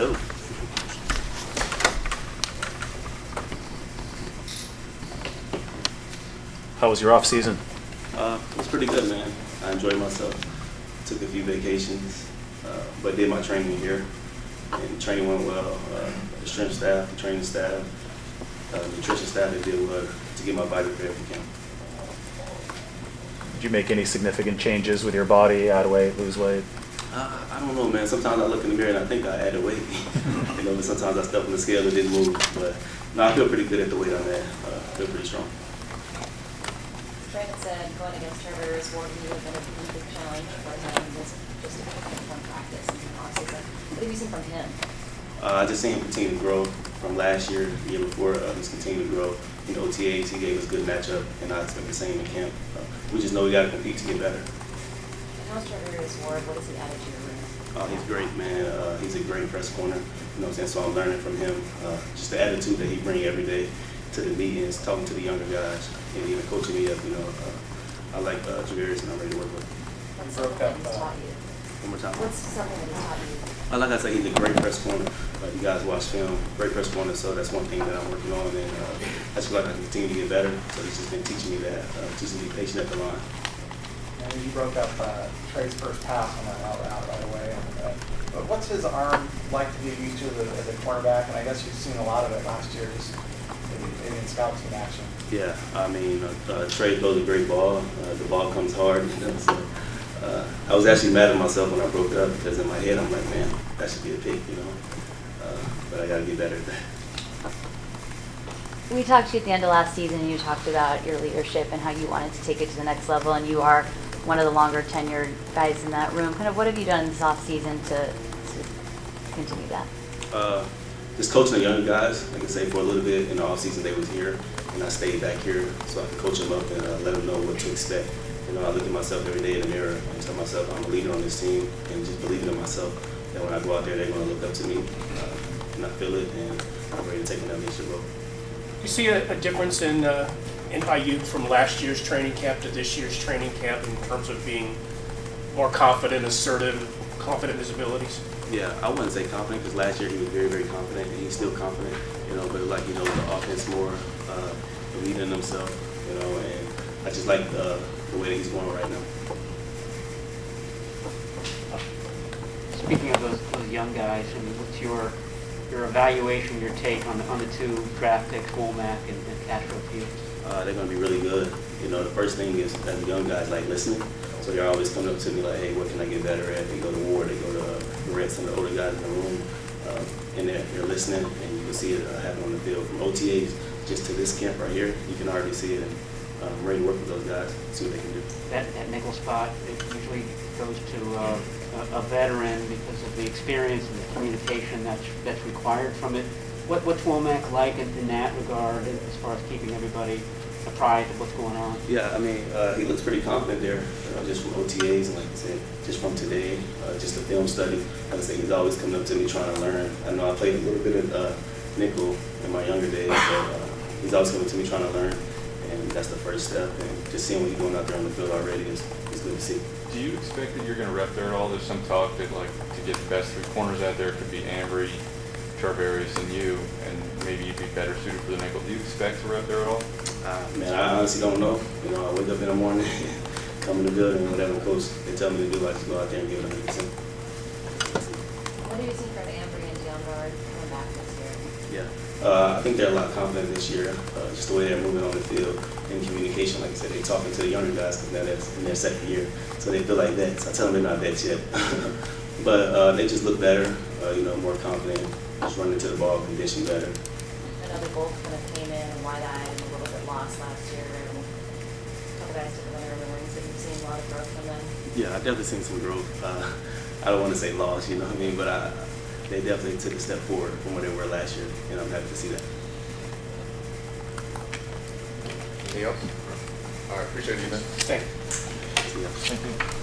No. How was your off season? It was pretty good, man. I enjoyed myself. Took a few vacations, but did my training here. And training went well. The strength staff, the training staff, nutrition staff, they did well to get my body prepared for camp. Did you make any significant changes with your body, add weight, lose weight? I don't know, man. Sometimes I look in the mirror and I think I added weight. But sometimes I stepped on the scale and didn't move. But no, I feel pretty good at the weight I'm at. I feel pretty strong. Brandon said going against Trevor is more would have been a big challenge for him just one practice and some off-season. What have you seen from him? I just seen him continue to grow from last year, the year before. He's continued to grow. In OTAs, he gave us a good matchup, and I expect the same in camp. We just know we got to compete to get better. And how's Trevor's Ward? What has he added to your room? He's great, man. He's a great press corner. You know what I'm saying? So I'm learning from him. Just the attitude that he brings every day to the meetings, talking to the younger guys, and even coaching me up. I like Javarius, and I'm ready to work with him. What's something that he's taught you? One more time. What's something that he's taught you? Like I said, he's a great press corner. You guys watch film, great press corner. So that's one thing that I'm working on, and I just feel like I can continue to get better. So he's just been teaching me that, teaching me patient at the line. And you broke up Trey's first pass on that out route right away. But what's his arm like to get used to as a cornerback? And I guess you've seen a lot of it last year, just maybe in scout team action. Yeah, I mean, Trey throws a great ball. The ball comes hard. So I was actually mad at myself when I broke it up because in my head I'm like, man, that should be a pick, But I got to get better at that. We talked to you at the end of last season, and you talked about your leadership and how you wanted to take it to the next level, and you are one of the longer tenured guys in that room. Kind of what have you done this off season to continue that? Just coaching the younger guys. Like I say, for a little bit in the off season they was here, and I stayed back here so I could coach them up and let them know what to expect. I look at myself every day in the mirror and tell myself I'm a leader on this team, and just believing in myself that when I go out there, they're going to look up to me, and I feel it, and I'm ready to take another leadership role. You see a difference in IU from last year's training camp to this year's training camp in terms of being more confident, assertive, confident in his abilities? Yeah, I wouldn't say confident because last year he was very, very confident, and he's still confident, but like, the offense more, believing in himself, and I just like the way that he's going right now. Speaking of those young guys, I mean, what's your evaluation, your take on the two draft picks, Womack and Castro Fields? They're going to be really good. The first thing is that the young guys like listening, so they're always coming up to me like, hey, what can I get better at? They go to Ward, they go to Red, some of the older guys in the room, and they're listening, and you can see it happen on the field. From OTAs just to this camp right here, you can already see it. I'm ready to work with those guys, see what they can do. That nickel spot, it usually goes to a veteran because of the experience and the communication that's required from it. What's Womack like in that regard as far as keeping everybody apprised of what's going on? Yeah, I mean, he looks pretty confident there, just from OTAs, and like I said, just from today, just the film study. Like I said, he's always coming up to me trying to learn. I know I played a little bit of nickel in my younger days, but he's always coming to me trying to learn. And that's the first step, and just seeing what he's doing out there on the field already is good to see. Do you expect that you're going to rep there at all? There's some talk that, like, to get the best three corners out there could be Ambry, Charvarius, and you, and maybe you'd be better suited for the nickel. Do you expect to rep there at all? Man, I honestly don't know. I wake up in the morning, come in the building, and whatever coach they tell me to do, I just go out there and give it 100%. What do you see from Ambry and Deonvard coming back this year? Yeah. I think they're a lot confident this year, just the way they're moving on the field and communication. Like I said, they're talking to the younger guys because now that's in their second year, so they feel like vets. I tell them they're not vets yet, but they just look better, more confident, just running to the ball, conditioned better. I know they both kind of came in wide-eyed and a little bit lost last year, and a couple guys took them under the wings. Have you seen a lot of growth from them? Yeah, I've definitely seen some growth. I don't want to say lost, but they definitely took a step forward from where they were last year, and I'm happy to see that. Anything else? All right, appreciate you, man. Thank you. See ya. Thank you.